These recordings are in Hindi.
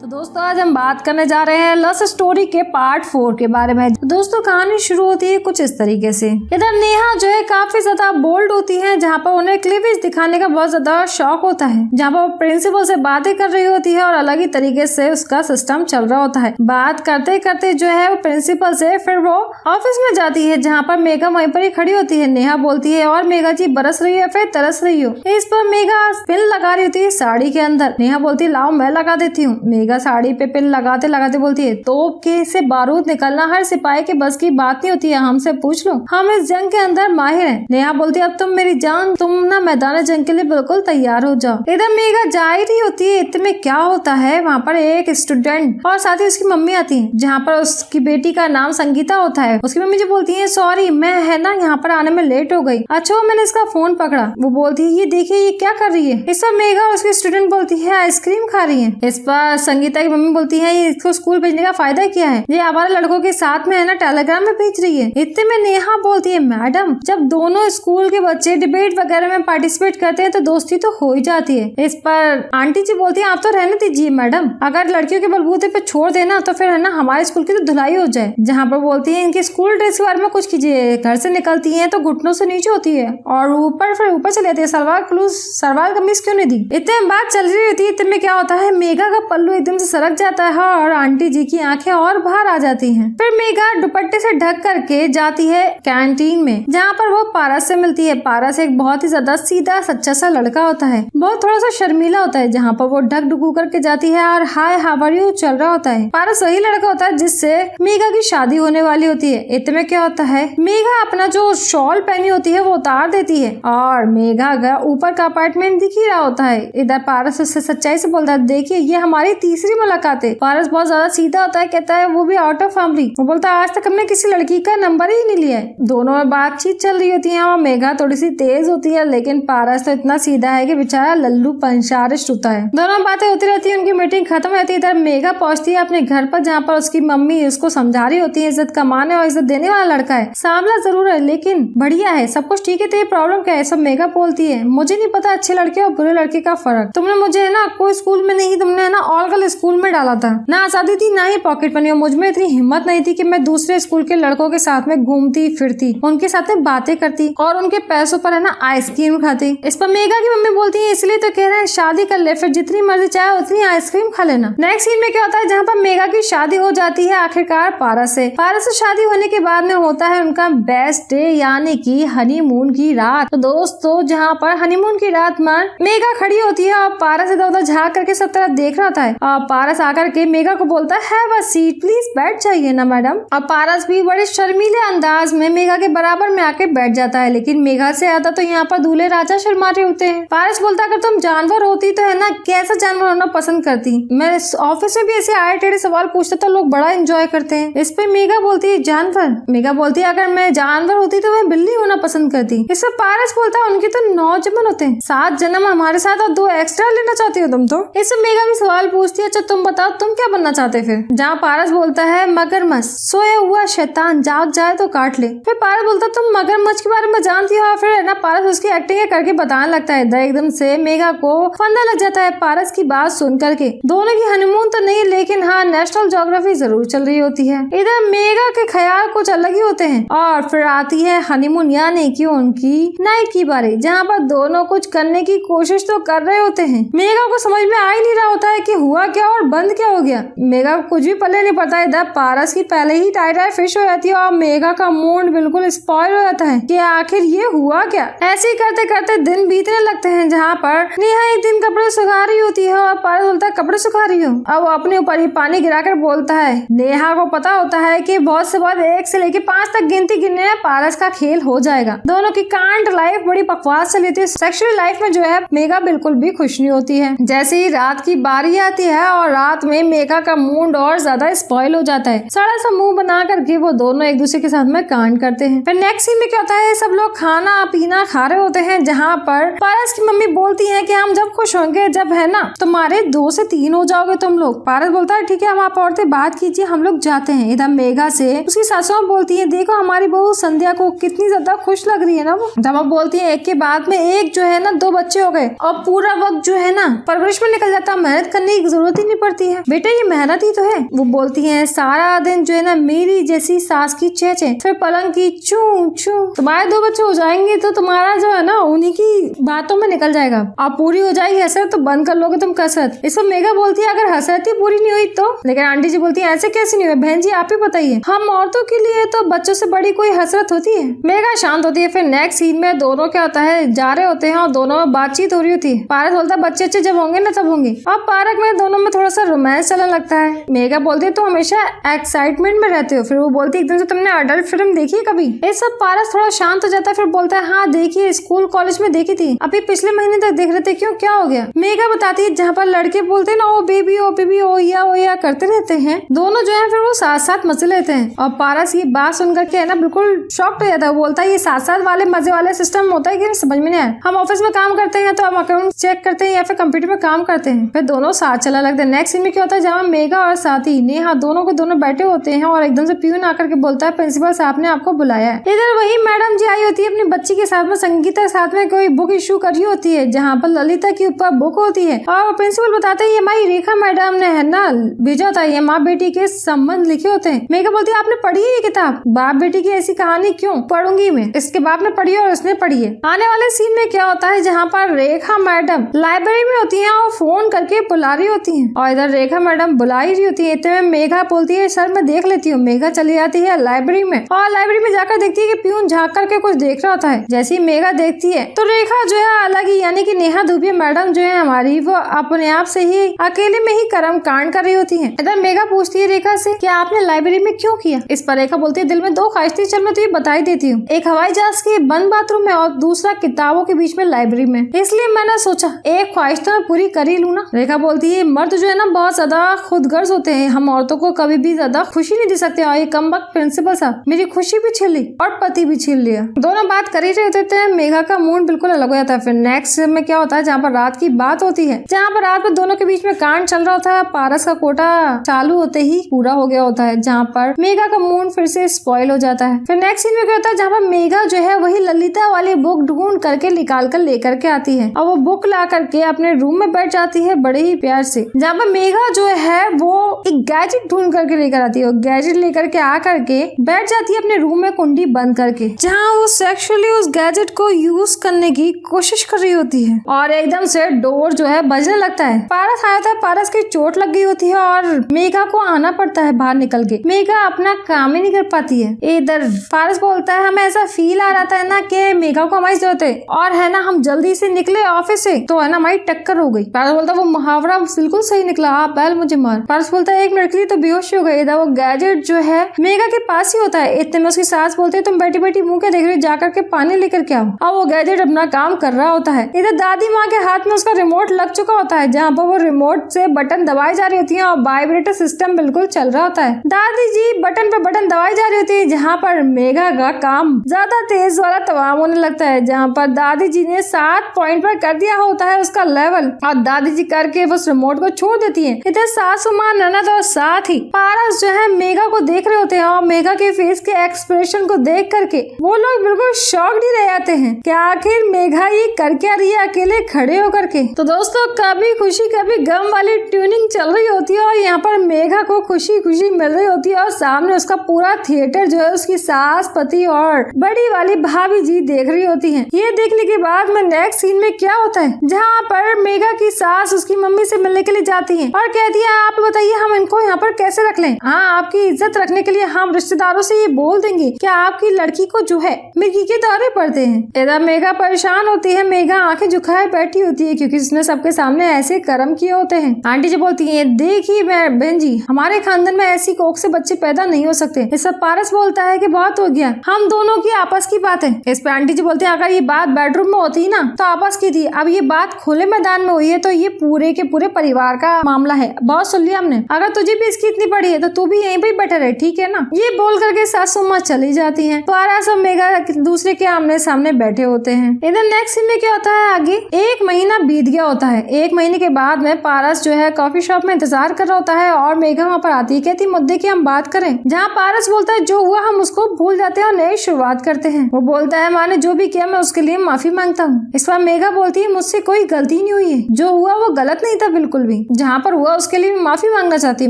तो दोस्तों आज हम बात करने जा रहे हैं लव स्टोरी के पार्ट 4 के बारे में। दोस्तों कहानी शुरू होती है कुछ इस तरीके से। इधर नेहा जो है काफी ज्यादा बोल्ड होती है, जहाँ पर उन्हें क्लीवेज दिखाने का बहुत ज्यादा शौक होता है, जहाँ पर वो प्रिंसिपल से बातें कर रही होती है और अलग ही तरीके से उसका सिस्टम चल रहा होता है। बात करते करते जो है वो प्रिंसिपल से फिर वो ऑफिस में जाती है, जहाँ पर मेघा वहीं पर ही खड़ी होती है। नेहा बोलती है और मेघा जी बरस रही है फिर तरस रही हो। इस पर मेघा पिन लगा रही होती है साड़ी के अंदर। नेहा बोलती है लाओ मैं लगा देती हूँ। मेघा साड़ी पे पिन लगाते लगाते बोलती है तोप के से बारूद निकलना हर सिपाही के बस की बात नहीं होती है, हमसे पूछ लो, हम इस जंग के अंदर माहिर हैं। नेहा बोलती है अब तुम मेरी जान, तुम ना मैदान जंग के लिए बिल्कुल तैयार हो जाओ। इधर मेघा जा ही रही होती है, इतने में क्या होता है वहाँ पर एक स्टूडेंट और साथ ही उसकी मम्मी आती है, जहाँ पर उसकी बेटी का नाम संगीता होता है। उसकी मम्मी जो बोलती है सॉरी मैं है ना यहाँ पर आने में लेट हो गई। अच्छा मैंने इसका फोन पकड़ा। वो बोलती है ये देखिए ये क्या कर रही है। इस पर मेघा उसकी स्टूडेंट बोलती है आइसक्रीम खा रही है। इस पर संगीता की मम्मी बोलती है ये इसको स्कूल भेजने का फायदा क्या है, ये आवारा लड़कों के साथ में है ना टेलीग्राम में भेज रही है। इतने में नेहा बोलती है मैडम जब दोनों स्कूल के बच्चे डिबेट वगैरह में पार्टिसिपेट करते हैं तो दोस्ती तो हो ही जाती है। इस पर आंटी जी बोलती है आप तो रहने दीजिए मैडम, अगर लड़कियों के बलबूते पे छोड़ देना तो फिर है ना हमारे स्कूल की तो धुलाई हो जाए। जहाँ पर बोलती है इनकी स्कूल ड्रेस के बारे में कुछ कीजिए, घर से निकलती है तो घुटनों से नीचे होती है और ऊपर फिर ऊपर चले जाती है, सलवार कमीज क्यों नहीं दी। इतने में बात चल रही होती है, इतने में क्या होता है मेघा का पल्लू एकदम से सरक जाता है और आंटी जी की आंखें और बाहर आ जाती हैं। फिर मेघा दुपट्टे से ढक करके जाती है कैंटीन में, जहाँ पर वो पारस से मिलती है। पारस एक बहुत ही ज्यादा सीधा सच्चा सा लड़का होता है, बहुत थोड़ा सा शर्मीला होता है, जहाँ पर वो ढक ढुकू करके जाती है और हाय हाउ आर यू चल रहा होता है। पारस वही लड़का होता है जिससे मेघा की शादी होने वाली होती है। इतने में क्या होता है मेघा अपना जो शॉल पहनी होती है वो उतार देती है और मेघा का ऊपर का अपार्टमेंट दिख ही रहा होता है। इधर पारस उससे सच्चाई से बोलता है देखिए ये हमारी तीसरी मुलाकात है। पारस बहुत ज्यादा सीधा होता है, कहता है वो भी आउट ऑफ फैमिली। वो बोलता है आज तक हमने किसी लड़की का नंबर ही नहीं लिया है। दोनों में बातचीत चल रही होती है और मेघा थोड़ी सी तेज होती है, लेकिन पारस तो इतना सीधा है कि बेचारा लल्लू पंचारिष्ट होता है। दोनों बातें होती रहती है, उनकी मीटिंग खत्म होती है। इधर मेघा पहुंचती है अपने घर पर, जहाँ पर उसकी मम्मी उसको समझा रही होती है इज्जत कमाने और इज्जत देने वाला लड़का है, सांवला जरूर है लेकिन बढ़िया है, सब कुछ ठीक है, तो ये प्रॉब्लम क्या है। सब मेघा बोलती है मुझे नहीं पता अच्छे लड़के और बुरे लड़के का फर्क, तुमने मुझे है ना कोई स्कूल में नहीं, तुमने है ना ऑल गर्ल स्कूल में डाला था, ना आजादी थी ना ही पॉकेट मनी, और मुझ में इतनी हिम्मत नहीं थी कि मैं दूसरे स्कूल के लड़कों के साथ में घूमती फिरती, उनके साथ में बातें करती और उनके पैसों पर है ना आइसक्रीम खाती। इस पर मेघा की मम्मी बोलती है इसलिए तो कह रहे हैं शादी कर ले, फिर जितनी मर्जी चाहे उतनी आइसक्रीम खा लेना। नेक्स्ट सीन में क्या होता है जहाँ पर मेघा की शादी हो जाती है आखिरकार पारस से। पारस से शादी होने के बाद में होता है उनका बेस्ट डे यानी कि हनीमून की रात। तो दोस्तों जहाँ पर हनीमून की रात में मेघा खड़ी होती है और पारस इधर उधर झाँक करके सब तरफ देख रहा था और पारस आकर के मेघा को बोलता है हैव अ सीट प्लीज, बैठ जाइए ना मैडम। और पारस भी बड़े शर्मीले अंदाज में मेघा के बराबर में आके बैठ जाता है, लेकिन मेघा से ज्यादा तो यहाँ पर दूल्हे राजा शर्मा रहे होते हैं। पारस बोलता अगर तुम जानवर होती तो है ना कैसा जानवर होना पसंद करती, मैं ऑफिस में भी ऐसे आए टेढ़े सवाल पूछते तो लोग बड़ा एंजॉय करते हैं। इस पे मेघा बोलती है जानवर। मेघा बोलती है अगर मैं जानवर होती तो मैं बिल्ली होना पसंद करती। इस पर पारस बोलता है उनके तो 9 जन्म होते हैं, 7 जन्म हमारे साथ और 2 एक्स्ट्रा लेना चाहती हो तुम तो। इससे मेघा भी सवाल पूछती है अच्छा तुम बताओ तुम क्या बनना चाहते फिर। जहाँ पारस बोलता है मगरमच्छ, सोया हुआ शैतान जाग जाए तो काट ले। फिर पारस बोलता तुम मगरमच्छ के बारे में जानती हो, फिर है ना पारस उसकी एक्टिंग करके बताने लगता है। इधर एकदम से मेघा को फंदा लग जाता है पारस की बात सुन करके। दोनों की हनीमून तो नहीं लेकिन हाँ नेशनल ज्योग्राफी जरूर चल रही होती है। इधर मेघा के ख्याल कुछ अलग ही होते हैं और फिर आती है हनीमून यानी कि उनकी नाइट की बारी, जहाँ पर दोनों कुछ करने की कोशिश तो कर रहे होते हैं। मेघा को समझ में आ ही नहीं रहा होता है कि हुआ क्या और बंद क्या हो गया। मेघा को कुछ भी पल्ले नहीं पड़ता। इधर पारस की पहले ही टाइट फिश हो जाती है और मेघा का मूड बिल्कुल स्पॉइल हो जाता है कि आखिर ये हुआ क्या। ऐसे ही करते करते दिन बीतने लगते हैं, जहाँ पर नेहा एक दिन कपड़े सुखा रही होती है और पारस बोलता है कपड़े सुखा रही हो। अब वो अपने ऊपर ही पानी गिराकर बोलता है। नेहा को पता होता है कि बहुत से बाद 1 से लेकर 5 तक गिनती गिनने में पारस का खेल हो जाएगा। दोनों की कांट लाइफ बड़ी बकवास चली थी। सेक्सुअल लाइफ में जो है मेघा बिल्कुल भी खुश नहीं होती है। जैसे ही रात की बारी आती है और रात में मेघा का मूड और ज्यादा स्पॉइल हो जाता है। सड़ा सा मुंह बना करके वो दोनों एक दूसरे के साथ में कांड करते हैं। फिर नेक्स्ट सीन में क्या होता है सब लोग खाना पीना खा रहे होते हैं, जहाँ पर पारस की मम्मी बोलती है कि हम जब खुश होंगे जब है ना तुम्हारे 2 से 3 हो जाओगे तुम लोग। पारस बोलता है ठीक है हम आप औरतें बात कीजिए हम लोग जाते हैं। इधर मेघा से उसकी सासू बोलती है देखो हमारी बहू संध्या को कितनी ज्यादा खुश लग रही है ना वो। जब आप बोलती है एक के बाद में एक जो है ना 2 बच्चे हो गए और पूरा वक्त जो है ना परवरिश में निकल जाता, मेहनत करने की जरूरत जरूरत ही नहीं पड़ती है, बेटा ये मेहनत ही तो है। वो बोलती है सारा दिन जो है ना मेरी जैसी सास की चेचे, फिर पलंग की चू चू। तुम्हारे 2 बच्चे हो जाएंगे तो तुम्हारा जो है ना उन्हीं की बातों में निकल जाएगा, अब पूरी हो जाएगी हसरत तो बंद कर लोगे तुम कसरत। इस पर मेघा बोलती है अगर हसरत ही पूरी नहीं हुई तो, लेकिन आंटी जी बोलती है ऐसे कैसे नहीं हुई बहन जी, आप ही बताइए, हम औरतों के लिए तो बच्चों से बड़ी कोई हसरत होती है। मेघा शांत होती है। फिर नेक्स्ट सीन में दोनों क्या होता है, जा रहे होते हैं और दोनों में बातचीत हो रही होती है। पारस बोलता है बच्चे अच्छे जब होंगे ना तब होंगे। अब पार्क में दोनों में थोड़ा सा रोमांस चलने लगता है। मेघा बोलती है तो हमेशा एक्साइटमेंट में रहते हो। फिर वो बोलती है एकदम से तुमने अडल्ट फिल्म देखी है कभी? ये सब पारस थोड़ा शांत हो जाता है। फिर बोलता है हाँ देखिए, स्कूल कॉलेज में देखी थी, अभी पिछले महीने तक देख रहे थे, क्यों क्या हो गया? मेघा बताती है जहाँ पर लड़के बोलते हैं ना ओ बेबी ओ या करते रहते हैं, दोनों जो है फिर वो साथ साथ मजे लेते हैं। और पारस ये बात सुनकर के है ना बिल्कुल शॉक्ड हो जाता है। बोलता है ये साथ साथ वाले मजे वाले सिस्टम होता है कि समझ में नहीं आया, हम ऑफिस में काम करते हैं तो हम अकाउंट चेक करते हैं या फिर कंप्यूटर में काम करते हैं। फिर दोनों साथ चला लगता है। नेक्स्ट सीन में क्या होता है, जहाँ मेघा और साथी नेहा दोनों को दोनों बैठे होते हैं और एकदम से प्यून आकर के बोलता है प्रिंसिपल साहब ने आपको बुलाया है। इधर वही मैडम जी आई होती है अपनी बच्ची के साथ में, संगीता के साथ में कोई बुक इशू करी होती है जहाँ पर ललिता के ऊपर बुक होती है और प्रिंसिपल बताते हैं ये हमारी रेखा मैडम ने है ना भेजा होता है, ये माँ बेटी के संबंध लिखे होते हैं। मेघा बोलती है आपने पढ़ी है ये किताब? बाप बेटी की ऐसी कहानी क्यों पढ़ूंगी मैं, इसके बाप ने पढ़ी है और इसने पढ़ी है। आने वाले सीन में क्या होता है, जहाँ पर रेखा मैडम लाइब्रेरी में होती है और फोन करके बुला रही होती है और इधर रेखा मैडम बुला ही रही होती है। इतने में मेघा बोलती है सर मैं देख लेती हूँ। मेघा चली जाती है लाइब्रेरी में और लाइब्रेरी में जाकर देखती है कि प्यून झाँक करके कुछ देख रहा होता है। जैसे ही मेघा देखती है तो रेखा जो है अलग ही यानी कि नेहा धूपिया मैडम जो है हमारी, वो अपने आप से ही अकेले में ही कर्म कांड कर रही होती है। इधर मेघा पूछती है रेखा से कि आपने लाइब्रेरी में क्यों किया? इस पर रेखा बोलती है दिल में 2 ख्वाहिश थी, चल मैं तुझे बता ही देती हूँ, एक हवाई जहाज के बंद बाथरूम में और दूसरा किताबों के बीच में लाइब्रेरी में, इसलिए मैंने सोचा एक ख्वाहिश तो मैं पूरी कर ही लूँ ना। रेखा बोलती है मर्द जो है ना बहुत ज्यादा खुदगर्ज होते हैं, हम औरतों को कभी भी ज्यादा खुशी नहीं दे सकते और ये कमबख्त प्रिंसिपल साहब मेरी खुशी भी छीन ली और पति भी छीन लिया। दोनों बात कर ही रहे थे, मेघा का मूड बिल्कुल अलग हो जाता है। फिर नेक्स्ट में क्या होता है, जहाँ पर रात की बात होती है, जहाँ पर रात में दोनों के बीच में कांड चल रहा होता है, पारस का कोटा चालू होते ही पूरा हो गया होता है, जहाँ पर मेघा का मूड फिर से स्पॉइल हो जाता है। फिर नेक्स्ट सीन में क्या होता है, जहाँ पर मेघा जो है वही ललिता वाली बुक ढूंढ करके निकाल कर लेकर के आती है और वो बुक ला करके अपने रूम में बैठ जाती है बड़े ही प्यार से। जहाँ पर मेघा जो है वो एक गैजेट ढूंढ करके लेकर आती है, गैजेट लेकर के आ करके बैठ जाती है अपने रूम में कुंडी बंद करके, जहाँ वो सेक्सुअली उस गैजेट को यूज करने की कोशिश कर रही होती है और एकदम से डोर जो है बजने लगता है। पारस आया था, पारस की चोट लग गई होती है और मेघा को आना पड़ता है बाहर निकल के। मेघा अपना काम ही नहीं कर पाती है। इधर पारस बोलता है हमें ऐसा फील आ रहा था ना कि मेघा को हमारी जरूरत है और है ना हम जल्दी से निकले ऑफिस से तो है ना हमारी टक्कर हो गई। पारस बोलता है वो मुहावरा बिल्कुल सही निकला, आप बैल मुझे मार। पारस बोलता है 1 मिनट के लिए तो बेहोश हो गई। इधर वो गैजेट जो है मेघा के पास ही होता है। इतने में उसकी सास बोलते है तुम बैठी बैठी मुंह क्या देख रही हो, जाकर के पानी लेकर के आओ। और वो गैजेट अपना काम कर रहा होता है। इधर दादी माँ के हाथ में उसका रिमोट लग चुका होता है, जहाँ पर वो रिमोट से बटन दबाई जा रही होती है और वाइब्रेटर सिस्टम बिल्कुल चल रहा होता है। दादी जी बटन पे बटन दबाई जा रही होती है, जहाँ पर मेघा का काम ज्यादा तेज वाला तमाम होने लगता है, जहाँ पर दादी जी ने 7 पॉइंट पर कर दिया होता है उसका लेवल और दादी जी करके उस रिमोट को छोड़ देती है। इधर सासू माँ ननद और साथ ही पारस जो है मेघा को देख रहे होते हैं और मेघा के फेस के एक्सप्रेशन को देख करके वो लोग बिल्कुल शॉक्ड ही रह जाते हैं कि आखिर मेघा ये कर क्या रही है अकेले खड़े होकर के। तो दोस्तों कभी खुशी कभी गम वाली ट्यूनिंग चल रही होती है और यहाँ पर मेघा को खुशी खुशी मिल रही होती है और सामने उसका पूरा थिएटर जो है उसकी सास पति और बड़ी वाली भाभी जी देख रही होती है। ये देखने के बाद में नेक्स्ट सीन में क्या होता है, जहाँ पर मेघा की सास उसकी मम्मी से मिलने के लिए जाती है और कहती है आप बताइए हम इनको यहाँ पर कैसे रख लें। हाँ आपकी इज्जत रखने के लिए हम रिश्तेदारों से ये बोल देंगे कि आपकी लड़की को जो है मिर्गी के दौरे पड़ते हैं। इधर मेघा परेशान होती है, मेघा आंखें झुकाए बैठी होती है क्योंकि उसने सबके सामने ऐसे कर्म किए होते हैं। आंटी जी बोलती है देखिए बहन जी हमारे खानदान में ऐसी कोख से बच्चे पैदा नहीं हो सकते। इस सब पारस बोलता है कि बहुत हो गया, हम दोनों की आपस की बात है। इस पे आंटी जी बोलते हैं अगर ये बात बेडरूम में होती ना तो आपस की थी, अब ये बात खुले मैदान में हुई है तो ये पूरे के पूरे परिवार का मामला है। बहुत सुन लिया हमने, अगर तुझे भी इसकी इतनी पड़ी है तो तू भी यहीं पे बैठा रहे, ठीक है ना। ये बोल करके सासू माँ चली जाती है। पारस और मेघा दूसरे के आमने सामने बैठे होते हैं। इधर नेक्स्ट सीन में क्या होता है आगे, एक महीना बीत गया होता है। एक महीने के बाद में पारस जो है कॉफी शॉप में इंतजार कर रहा होता है और मेघा वहाँ पर आती है, कहती मुद्दे की हम बात करें। जहाँ पारस बोलता है जो हुआ हम उसको भूल जाते हैं और नई शुरुआत करते हैं। वो बोलता है मैंने जो भी किया मैं उसके लिए माफी मांगता हूँ। इस बार मेघा बोलती है मुझसे कोई गलती नहीं हुई है, जो हुआ वो गलत नहीं था बिल्कुल भी, जहाँ पर हुआ उसके लिए माफी मांगना चाहती है।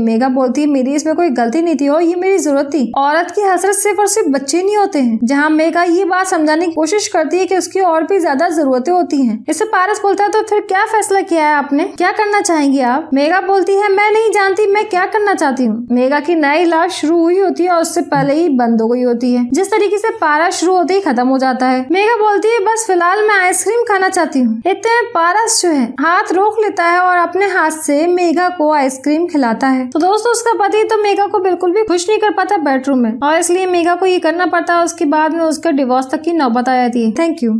मेघा बोलती है मेरी इसमें कोई गलती नहीं थी और ये मेरी जरूरत थी। औरत की हसरत सिर्फ और सिर्फ बच्चे नहीं होते हैं। जहाँ मेघा ये बात समझाने की कोशिश करती है कि उसकी और भी ज्यादा जरूरतें होती हैं। इससे पारस बोलता है तो फिर क्या फैसला किया है आपने, क्या करना चाहेंगे आप। मेघा बोलती है मैं नहीं जानती मैं क्या करना चाहती हूँ। मेघा की नई लाश शुरू हुई होती है और उससे पहले ही बंद हो गई होती है। जिस तरीके से पारस शुरू होते ही खत्म हो जाता है। मेघा बोलती है बस फिलहाल मैं आइसक्रीम खाना चाहती हूँ। इतने में पारस जो है हाथ रोक लेता है और अपने हाथ से मेघा को आइसक्रीम खिलाता है। तो दोस्तों उसका पति तो मेघा को बिल्कुल भी खुश नहीं कर पाता बेडरूम में और इसलिए मेघा को ये करना पड़ता है। उसके बाद में उसका डिवोर्स तक की नौबत आ जाती है। Thank you.